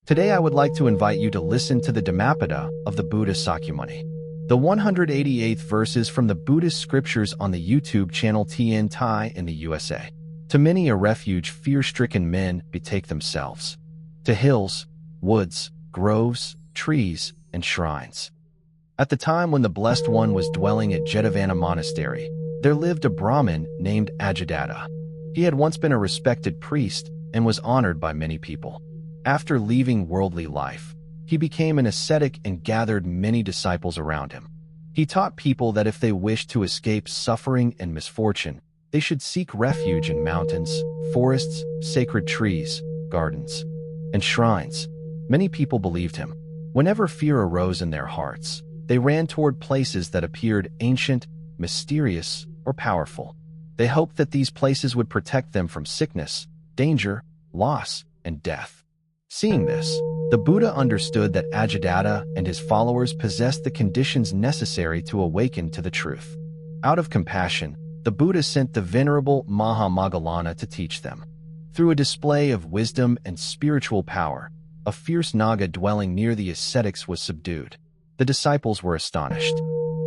Today I would like to invite you to listen to the Dhammapada of the Buddha Sakyamuni, the 188th verses from the Buddhist scriptures on the YouTube channel Thien Thai in the USA. To many a refuge fear-stricken men betake themselves, to hills, woods, groves, trees, and shrines. At the time when the Blessed One was dwelling at Jetavana Monastery, there lived a Brahmin named Ajadatta. He had once been a respected priest and was honored by many people. After leaving worldly life, he became an ascetic and gathered many disciples around him. He taught people that if they wished to escape suffering and misfortune, they should seek refuge in mountains, forests, sacred trees, gardens, and shrines. Many people believed him. Whenever fear arose in their hearts, they ran toward places that appeared ancient, mysterious, or powerful. They hoped that these places would protect them from sickness, danger, loss, and death. Seeing this, the Buddha understood that Ajadatta and his followers possessed the conditions necessary to awaken to the truth. Out of compassion, the Buddha sent the venerable Moggallana to teach them. Through a display of wisdom and spiritual power, a fierce Naga dwelling near the ascetics was subdued. The disciples were astonished.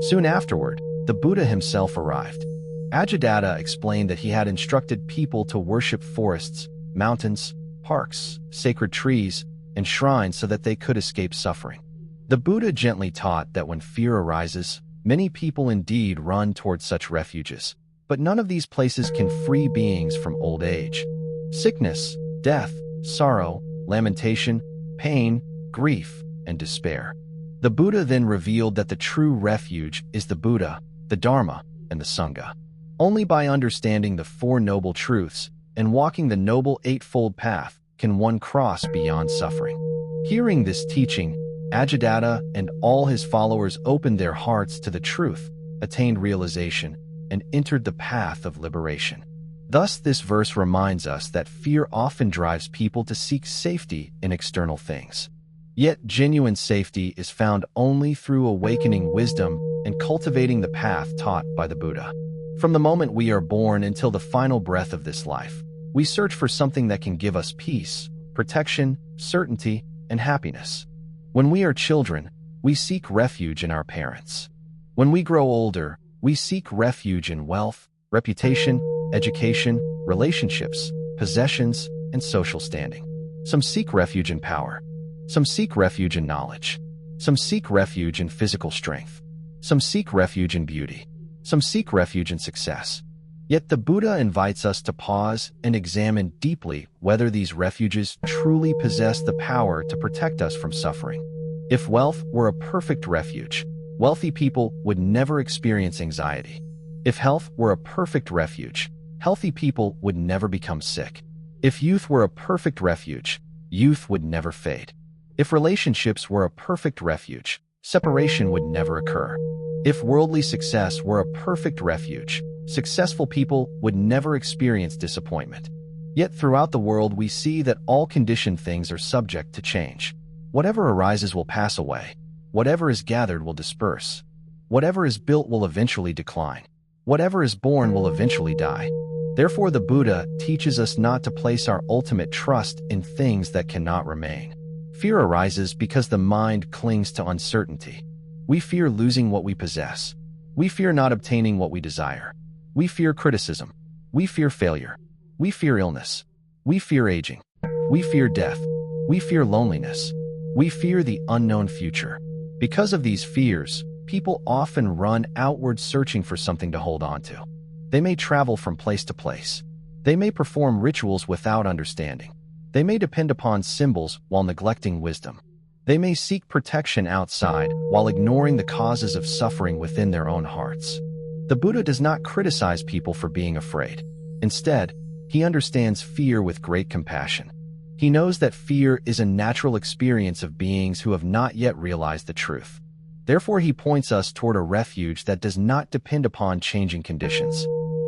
Soon afterward, the Buddha himself arrived. Ajadatta explained that he had instructed people to worship forests, mountains, parks, sacred trees, and shrines so that they could escape suffering. The Buddha gently taught that when fear arises, many people indeed run toward such refuges, but none of these places can free beings from old age. Sickness, death, sorrow, lamentation, pain, grief, and despair. The Buddha then revealed that the true refuge is the Buddha, the Dharma, and the Sangha. Only by understanding the Four Noble Truths and walking the Noble Eightfold Path can one cross beyond suffering. Hearing this teaching, Ajadatta and all his followers opened their hearts to the truth, attained realization, and entered the path of liberation. Thus, this verse reminds us that fear often drives people to seek safety in external things. Yet genuine safety is found only through awakening wisdom and cultivating the path taught by the Buddha. From the moment we are born until the final breath of this life, we search for something that can give us peace, protection, certainty, and happiness. When we are children, we seek refuge in our parents. When we grow older, we seek refuge in wealth, reputation, education, relationships, possessions, and social standing. Some seek refuge in power. Some seek refuge in knowledge. Some seek refuge in physical strength. Some seek refuge in beauty. Some seek refuge in success. Yet the Buddha invites us to pause and examine deeply whether these refuges truly possess the power to protect us from suffering. If wealth were a perfect refuge, wealthy people would never experience anxiety. If health were a perfect refuge, healthy people would never become sick. If youth were a perfect refuge, youth would never fade. If relationships were a perfect refuge, separation would never occur. If worldly success were a perfect refuge, successful people would never experience disappointment. Yet throughout the world we see that all conditioned things are subject to change. Whatever arises will pass away. Whatever is gathered will disperse. Whatever is built will eventually decline. Whatever is born will eventually die. Therefore the Buddha teaches us not to place our ultimate trust in things that cannot remain. Fear arises because the mind clings to uncertainty. We fear losing what we possess. We fear not obtaining what we desire. We fear criticism. We fear failure. We fear illness. We fear aging. We fear death. We fear loneliness. We fear the unknown future. Because of these fears, people often run outward searching for something to hold on to. They may travel from place to place. They may perform rituals without understanding. They may depend upon symbols while neglecting wisdom. They may seek protection outside while ignoring the causes of suffering within their own hearts. The Buddha does not criticize people for being afraid. Instead, he understands fear with great compassion. He knows that fear is a natural experience of beings who have not yet realized the truth. Therefore, he points us toward a refuge that does not depend upon changing conditions.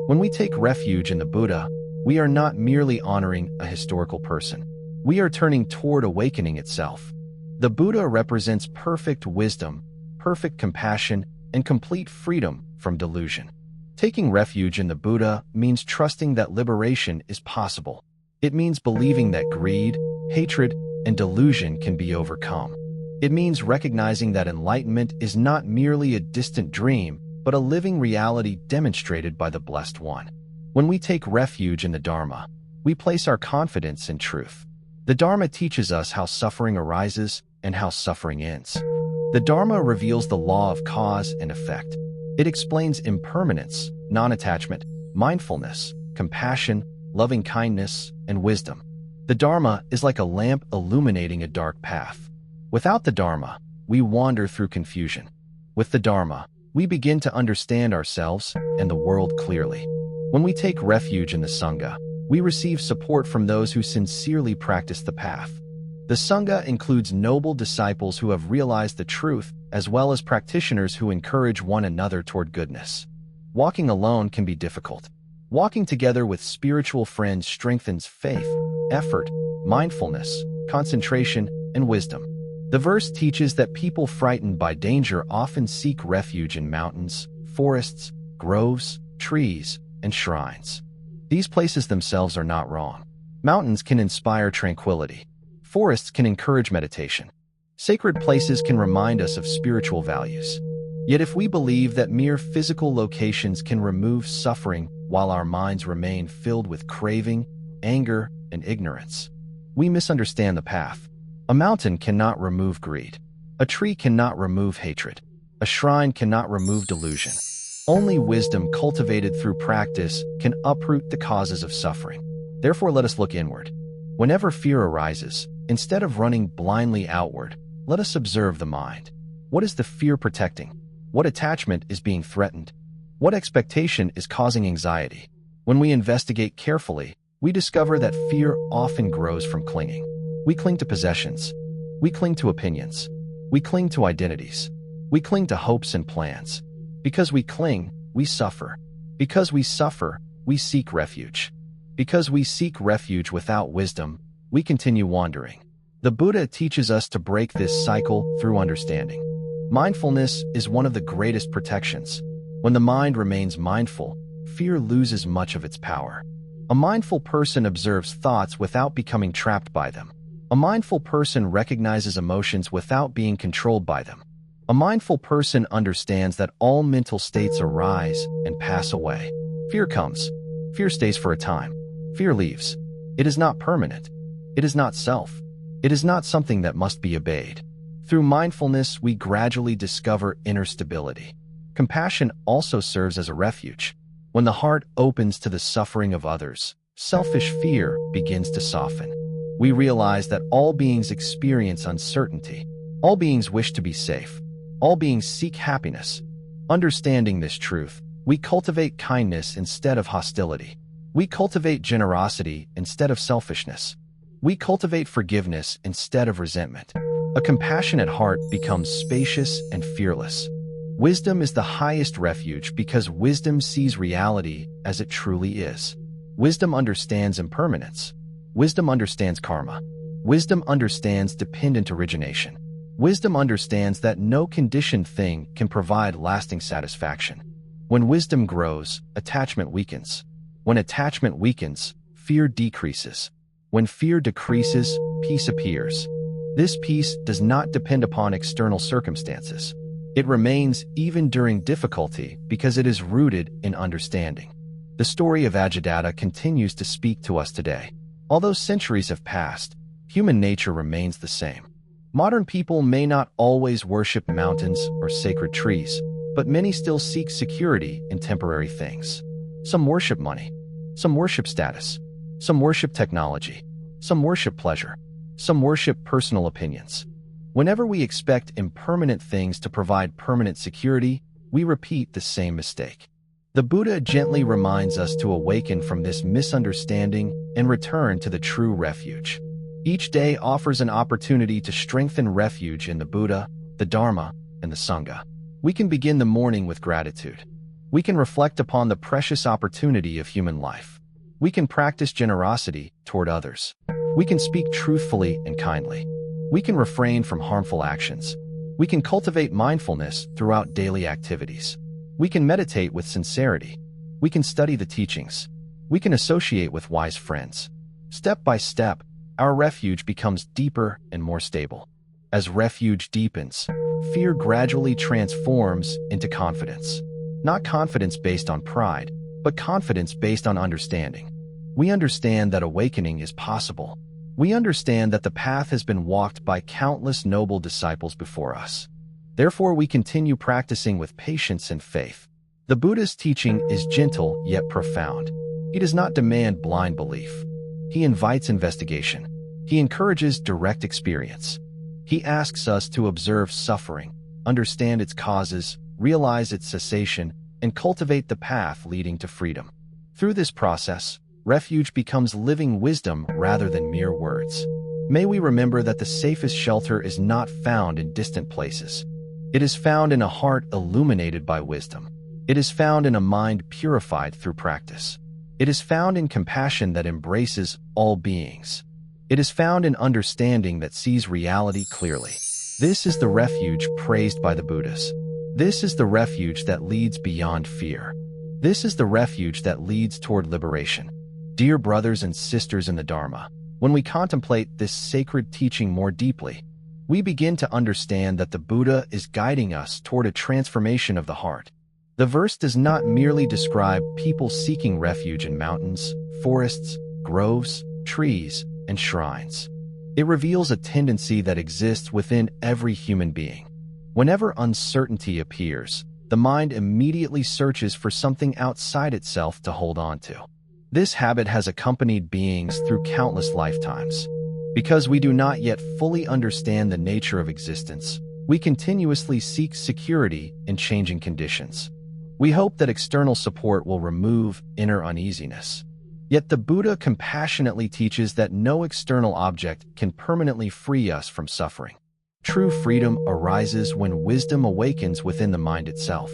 When we take refuge in the Buddha, we are not merely honoring a historical person. We are turning toward awakening itself. The Buddha represents perfect wisdom, perfect compassion, and complete freedom from delusion. Taking refuge in the Buddha means trusting that liberation is possible. It means believing that greed, hatred, and delusion can be overcome. It means recognizing that enlightenment is not merely a distant dream, but a living reality demonstrated by the Blessed One. When we take refuge in the Dharma, we place our confidence in truth. The Dharma teaches us how suffering arises and how suffering ends. The Dharma reveals the law of cause and effect. It explains impermanence, non-attachment, mindfulness, compassion, loving kindness, and wisdom. The Dharma is like a lamp illuminating a dark path. Without the Dharma, we wander through confusion. With the Dharma, we begin to understand ourselves and the world clearly. When we take refuge in the Sangha, we receive support from those who sincerely practice the path. The Sangha includes noble disciples who have realized the truth, as well as practitioners who encourage one another toward goodness. Walking alone can be difficult. Walking together with spiritual friends strengthens faith, effort, mindfulness, concentration, and wisdom. The verse teaches that people frightened by danger often seek refuge in mountains, forests, groves, trees, and shrines. These places themselves are not wrong. Mountains can inspire tranquility. Forests can encourage meditation. Sacred places can remind us of spiritual values. Yet if we believe that mere physical locations can remove suffering while our minds remain filled with craving, anger, and ignorance, we misunderstand the path. A mountain cannot remove greed. A tree cannot remove hatred. A shrine cannot remove delusion. Only wisdom cultivated through practice can uproot the causes of suffering. Therefore, let us look inward. Whenever fear arises, instead of running blindly outward, let us observe the mind. What is the fear protecting? What attachment is being threatened? What expectation is causing anxiety? When we investigate carefully, we discover that fear often grows from clinging. We cling to possessions. We cling to opinions. We cling to identities. We cling to hopes and plans. Because we cling, we suffer. Because we suffer, we seek refuge. Because we seek refuge without wisdom, we continue wandering. The Buddha teaches us to break this cycle through understanding. Mindfulness is one of the greatest protections. When the mind remains mindful, fear loses much of its power. A mindful person observes thoughts without becoming trapped by them. A mindful person recognizes emotions without being controlled by them. A mindful person understands that all mental states arise and pass away. Fear comes. Fear stays for a time. Fear leaves. It is not permanent. It is not self. It is not something that must be obeyed. Through mindfulness, we gradually discover inner stability. Compassion also serves as a refuge. When the heart opens to the suffering of others, selfish fear begins to soften. We realize that all beings experience uncertainty. All beings wish to be safe. All beings seek happiness. Understanding this truth, we cultivate kindness instead of hostility. We cultivate generosity instead of selfishness. We cultivate forgiveness instead of resentment. A compassionate heart becomes spacious and fearless. Wisdom is the highest refuge because wisdom sees reality as it truly is. Wisdom understands impermanence. Wisdom understands karma. Wisdom understands dependent origination. Wisdom understands that no conditioned thing can provide lasting satisfaction. When wisdom grows, attachment weakens. When attachment weakens, fear decreases. When fear decreases, peace appears. This peace does not depend upon external circumstances. It remains even during difficulty because it is rooted in understanding. The story of Ajahdatta continues to speak to us today. Although centuries have passed, human nature remains the same. Modern people may not always worship mountains or sacred trees, but many still seek security in temporary things. Some worship money. Some worship status. Some worship technology. Some worship pleasure. Some worship personal opinions. Whenever we expect impermanent things to provide permanent security, we repeat the same mistake. The Buddha gently reminds us to awaken from this misunderstanding and return to the true refuge. Each day offers an opportunity to strengthen refuge in the Buddha, the Dharma, and the Sangha. We can begin the morning with gratitude. We can reflect upon the precious opportunity of human life. We can practice generosity toward others. We can speak truthfully and kindly. We can refrain from harmful actions. We can cultivate mindfulness throughout daily activities. We can meditate with sincerity. We can study the teachings. We can associate with wise friends. Step by step, our refuge becomes deeper and more stable. As refuge deepens, fear gradually transforms into confidence. Not confidence based on pride, but confidence based on understanding. We understand that awakening is possible. We understand that the path has been walked by countless noble disciples before us. Therefore, we continue practicing with patience and faith. The Buddha's teaching is gentle yet profound. He does not demand blind belief. He invites investigation. He encourages direct experience. He asks us to observe suffering, understand its causes, realize its cessation, and cultivate the path leading to freedom. Through this process, refuge becomes living wisdom rather than mere words. May we remember that the safest shelter is not found in distant places. It is found in a heart illuminated by wisdom. It is found in a mind purified through practice. It is found in compassion that embraces all beings. It is found in understanding that sees reality clearly. This is the refuge praised by the Buddhas. This is the refuge that leads beyond fear. This is the refuge that leads toward liberation. Dear brothers and sisters in the Dharma, when we contemplate this sacred teaching more deeply, we begin to understand that the Buddha is guiding us toward a transformation of the heart. The verse does not merely describe people seeking refuge in mountains, forests, groves, trees, and shrines. It reveals a tendency that exists within every human being. Whenever uncertainty appears, the mind immediately searches for something outside itself to hold on to. This habit has accompanied beings through countless lifetimes. Because we do not yet fully understand the nature of existence, we continuously seek security in changing conditions. We hope that external support will remove inner uneasiness. Yet the Buddha compassionately teaches that no external object can permanently free us from suffering. True freedom arises when wisdom awakens within the mind itself.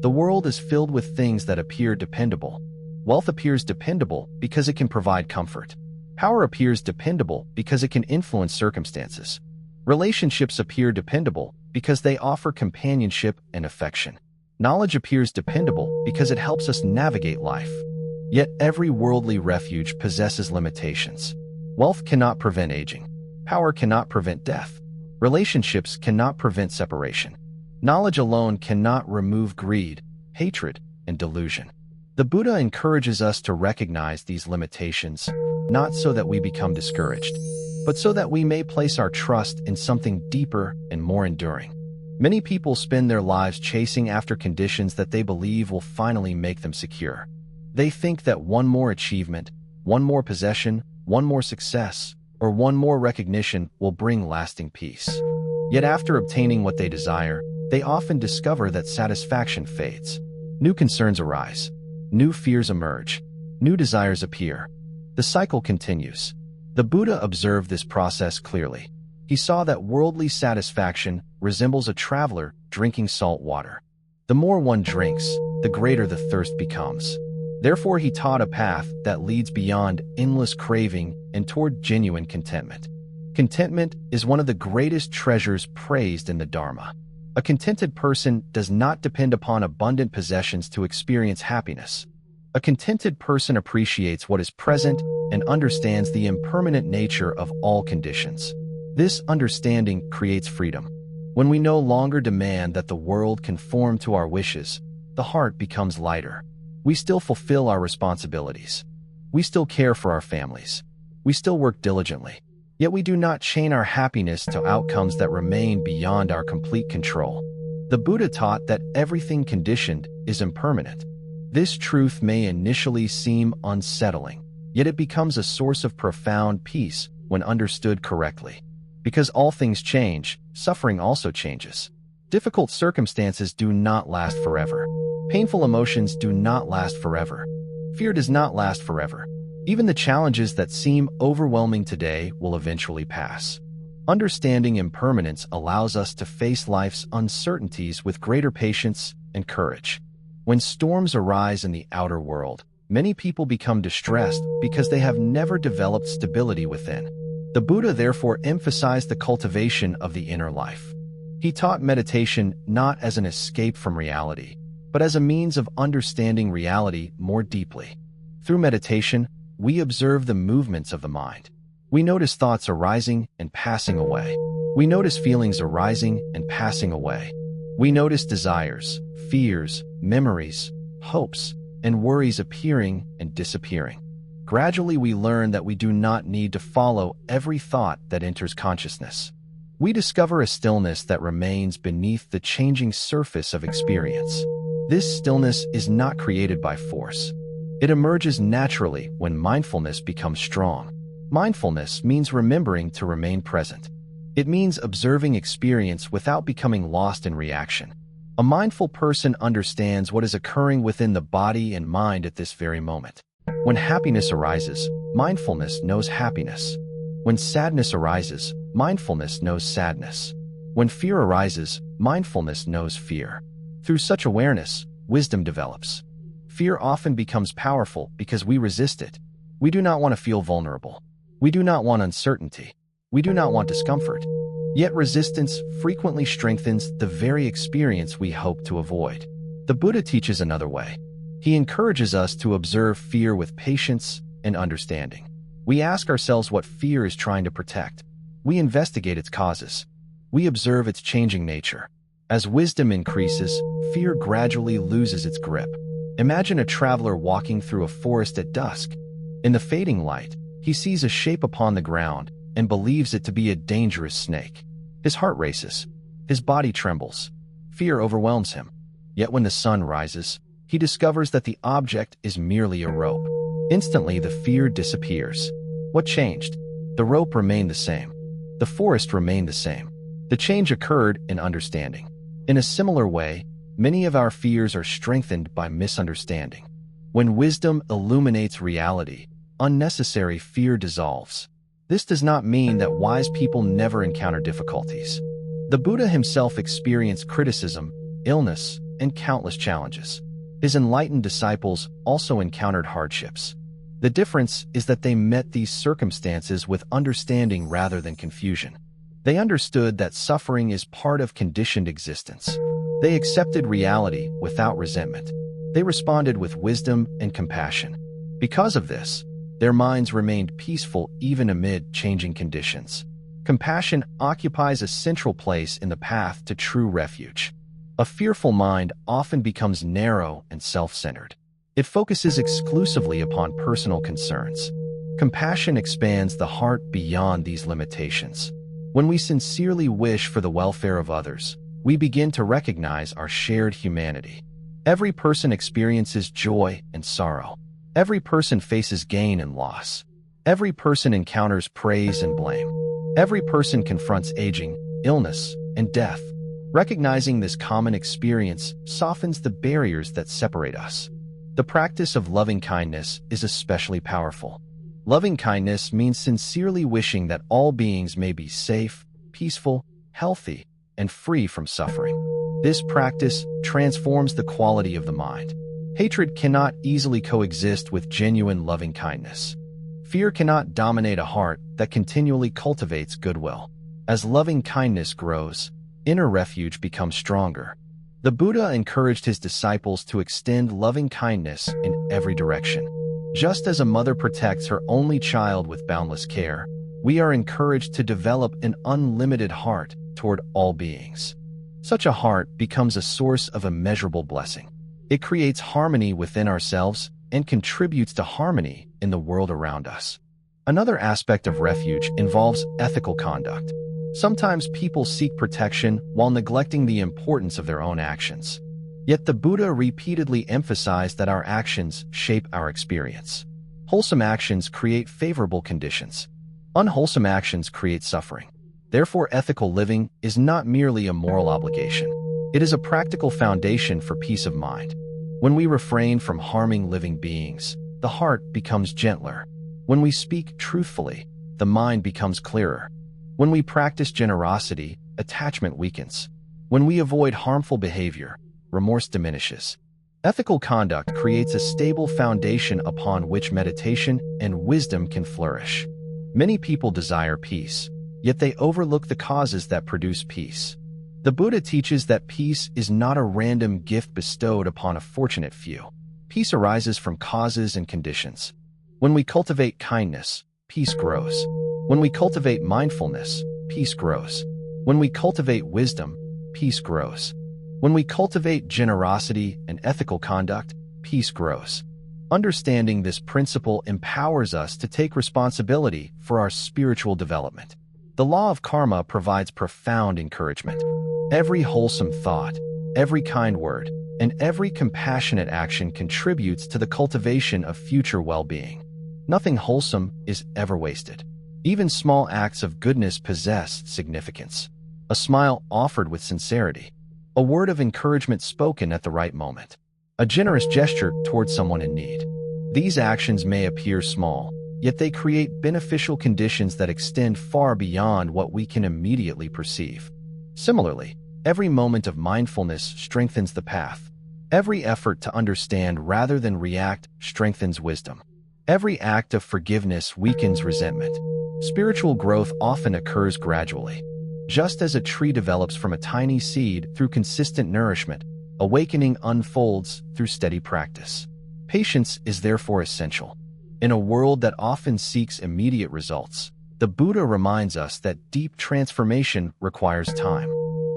The world is filled with things that appear dependable. Wealth appears dependable because it can provide comfort. Power appears dependable because it can influence circumstances. Relationships appear dependable because they offer companionship and affection. Knowledge appears dependable because it helps us navigate life. Yet every worldly refuge possesses limitations. Wealth cannot prevent aging. Power cannot prevent death. Relationships cannot prevent separation. Knowledge alone cannot remove greed, hatred, and delusion. The Buddha encourages us to recognize these limitations, not so that we become discouraged, but so that we may place our trust in something deeper and more enduring. Many people spend their lives chasing after conditions that they believe will finally make them secure. They think that one more achievement, one more possession, one more success, or one more recognition will bring lasting peace. Yet after obtaining what they desire, they often discover that satisfaction fades. New concerns arise. New fears emerge. New desires appear. The cycle continues. The Buddha observed this process clearly. He saw that worldly satisfaction resembles a traveler drinking salt water. The more one drinks, the greater the thirst becomes. Therefore, he taught a path that leads beyond endless craving and toward genuine contentment. Contentment is one of the greatest treasures praised in the Dharma. A contented person does not depend upon abundant possessions to experience happiness. A contented person appreciates what is present and understands the impermanent nature of all conditions. This understanding creates freedom. When we no longer demand that the world conform to our wishes, the heart becomes lighter. We still fulfill our responsibilities. We still care for our families. We still work diligently. Yet we do not chain our happiness to outcomes that remain beyond our complete control. The Buddha taught that everything conditioned is impermanent. This truth may initially seem unsettling, yet it becomes a source of profound peace when understood correctly. Because all things change, suffering also changes. Difficult circumstances do not last forever. Painful emotions do not last forever. Fear does not last forever. Even the challenges that seem overwhelming today will eventually pass. Understanding impermanence allows us to face life's uncertainties with greater patience and courage. When storms arise in the outer world, many people become distressed because they have never developed stability within. The Buddha therefore emphasized the cultivation of the inner life. He taught meditation not as an escape from reality, but as a means of understanding reality more deeply. Through meditation, we observe the movements of the mind. We notice thoughts arising and passing away. We notice feelings arising and passing away. We notice desires, fears, memories, hopes, and worries appearing and disappearing. Gradually, we learn that we do not need to follow every thought that enters consciousness. We discover a stillness that remains beneath the changing surface of experience. This stillness is not created by force. It emerges naturally when mindfulness becomes strong. Mindfulness means remembering to remain present. It means observing experience without becoming lost in reaction. A mindful person understands what is occurring within the body and mind at this very moment. When happiness arises, mindfulness knows happiness. When sadness arises, mindfulness knows sadness. When fear arises, mindfulness knows fear. Through such awareness, wisdom develops. Fear often becomes powerful because we resist it. We do not want to feel vulnerable. We do not want uncertainty. We do not want discomfort. Yet resistance frequently strengthens the very experience we hope to avoid. The Buddha teaches another way. He encourages us to observe fear with patience and understanding. We ask ourselves what fear is trying to protect. We investigate its causes. We observe its changing nature. As wisdom increases, fear gradually loses its grip. Imagine a traveler walking through a forest at dusk. In the fading light, he sees a shape upon the ground and believes it to be a dangerous snake. His heart races. His body trembles. Fear overwhelms him. Yet when the sun rises, he discovers that the object is merely a rope. Instantly, the fear disappears. What changed? The rope remained the same. The forest remained the same. The change occurred in understanding. In a similar way, many of our fears are strengthened by misunderstanding. When wisdom illuminates reality, unnecessary fear dissolves. This does not mean that wise people never encounter difficulties. The Buddha himself experienced criticism, illness, and countless challenges. His enlightened disciples also encountered hardships. The difference is that they met these circumstances with understanding rather than confusion. They understood that suffering is part of conditioned existence. They accepted reality without resentment. They responded with wisdom and compassion. Because of this, their minds remained peaceful even amid changing conditions. Compassion occupies a central place in the path to true refuge. A fearful mind often becomes narrow and self-centered. It focuses exclusively upon personal concerns. Compassion expands the heart beyond these limitations. When we sincerely wish for the welfare of others, we begin to recognize our shared humanity. Every person experiences joy and sorrow. Every person faces gain and loss. Every person encounters praise and blame. Every person confronts aging, illness, and death. Recognizing this common experience softens the barriers that separate us. The practice of loving-kindness is especially powerful. Loving-kindness means sincerely wishing that all beings may be safe, peaceful, healthy, and free from suffering. This practice transforms the quality of the mind. Hatred cannot easily coexist with genuine loving-kindness. Fear cannot dominate a heart that continually cultivates goodwill. As loving-kindness grows, inner refuge becomes stronger. The Buddha encouraged his disciples to extend loving-kindness in every direction. Just as a mother protects her only child with boundless care, we are encouraged to develop an unlimited heart toward all beings. Such a heart becomes a source of immeasurable blessing. It creates harmony within ourselves and contributes to harmony in the world around us. Another aspect of refuge involves ethical conduct. Sometimes people seek protection while neglecting the importance of their own actions. Yet the Buddha repeatedly emphasized that our actions shape our experience. Wholesome actions create favorable conditions. Unwholesome actions create suffering. Therefore, ethical living is not merely a moral obligation. It is a practical foundation for peace of mind. When we refrain from harming living beings, the heart becomes gentler. When we speak truthfully, the mind becomes clearer. When we practice generosity, attachment weakens. When we avoid harmful behavior, remorse diminishes. Ethical conduct creates a stable foundation upon which meditation and wisdom can flourish. Many people desire peace, yet they overlook the causes that produce peace. The Buddha teaches that peace is not a random gift bestowed upon a fortunate few. Peace arises from causes and conditions. When we cultivate kindness, peace grows. When we cultivate mindfulness, peace grows. When we cultivate wisdom, peace grows. When we cultivate generosity and ethical conduct, peace grows. Understanding this principle empowers us to take responsibility for our spiritual development. The law of karma provides profound encouragement. Every wholesome thought, every kind word, and every compassionate action contributes to the cultivation of future well-being. Nothing wholesome is ever wasted. Even small acts of goodness possess significance. A smile offered with sincerity, a word of encouragement spoken at the right moment, a generous gesture towards someone in need. These actions may appear small, yet they create beneficial conditions that extend far beyond what we can immediately perceive. Similarly, every moment of mindfulness strengthens the path. Every effort to understand rather than react strengthens wisdom. Every act of forgiveness weakens resentment. Spiritual growth often occurs gradually. Just as a tree develops from a tiny seed through consistent nourishment, awakening unfolds through steady practice. Patience is therefore essential. In a world that often seeks immediate results, the Buddha reminds us that deep transformation requires time.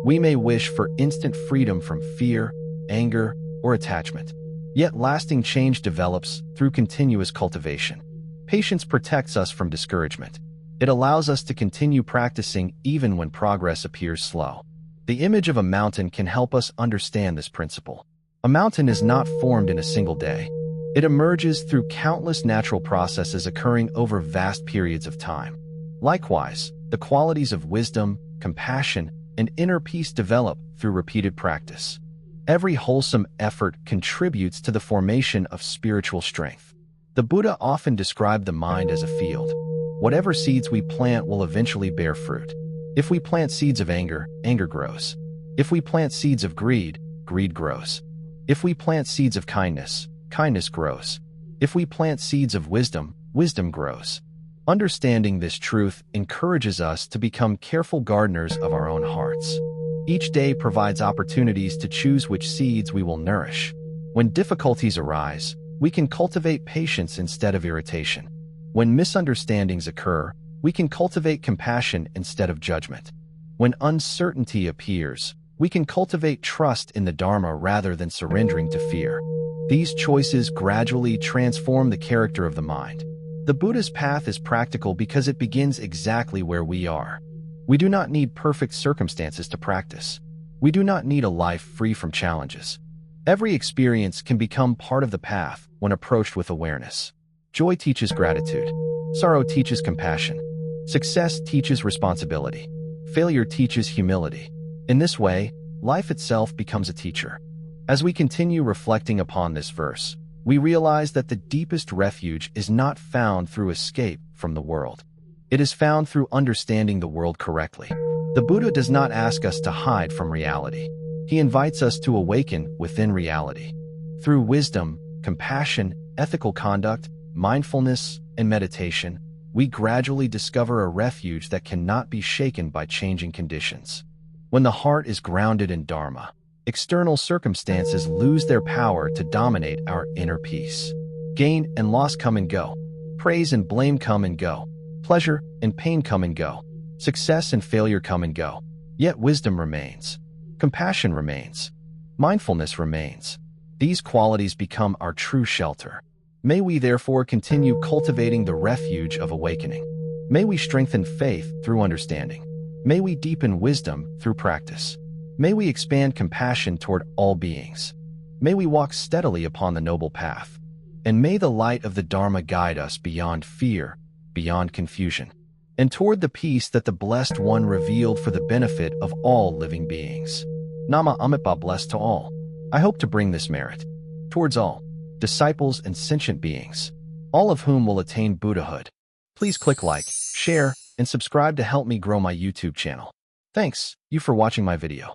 We may wish for instant freedom from fear, anger, or attachment. Yet lasting change develops through continuous cultivation. Patience protects us from discouragement. It allows us to continue practicing even when progress appears slow. The image of a mountain can help us understand this principle. A mountain is not formed in a single day. It emerges through countless natural processes occurring over vast periods of time. Likewise, the qualities of wisdom, compassion, and inner peace develop through repeated practice. Every wholesome effort contributes to the formation of spiritual strength. The Buddha often described the mind as a field. Whatever seeds we plant will eventually bear fruit. If we plant seeds of anger, anger grows. If we plant seeds of greed, greed grows. If we plant seeds of kindness, kindness grows. If we plant seeds of wisdom, wisdom grows. Understanding this truth encourages us to become careful gardeners of our own hearts. Each day provides opportunities to choose which seeds we will nourish. When difficulties arise, we can cultivate patience instead of irritation. When misunderstandings occur, we can cultivate compassion instead of judgment. When uncertainty appears, we can cultivate trust in the Dharma rather than surrendering to fear. These choices gradually transform the character of the mind. The Buddha's path is practical because it begins exactly where we are. We do not need perfect circumstances to practice. We do not need a life free from challenges. Every experience can become part of the path when approached with awareness. Joy teaches gratitude. Sorrow teaches compassion. Success teaches responsibility. Failure teaches humility. In this way, life itself becomes a teacher. As we continue reflecting upon this verse, we realize that the deepest refuge is not found through escape from the world. It is found through understanding the world correctly. The Buddha does not ask us to hide from reality. He invites us to awaken within reality. Through wisdom, compassion, ethical conduct, mindfulness, and meditation, we gradually discover a refuge that cannot be shaken by changing conditions. When the heart is grounded in Dharma, external circumstances lose their power to dominate our inner peace. Gain and loss come and go. Praise and blame come and go. Pleasure and pain come and go. Success and failure come and go. Yet wisdom remains. Compassion remains. Mindfulness remains. These qualities become our true shelter. May we therefore continue cultivating the refuge of awakening. May we strengthen faith through understanding. May we deepen wisdom through practice. May we expand compassion toward all beings. May we walk steadily upon the noble path. And may the light of the Dharma guide us beyond fear, beyond confusion, and toward the peace that the Blessed One revealed for the benefit of all living beings. Nama Amitabha blessed to all. I hope to bring this merit towards all disciples and sentient beings, all of whom will attain Buddhahood. Please click like, share, and subscribe to help me grow my YouTube channel. Thanks you for watching my video.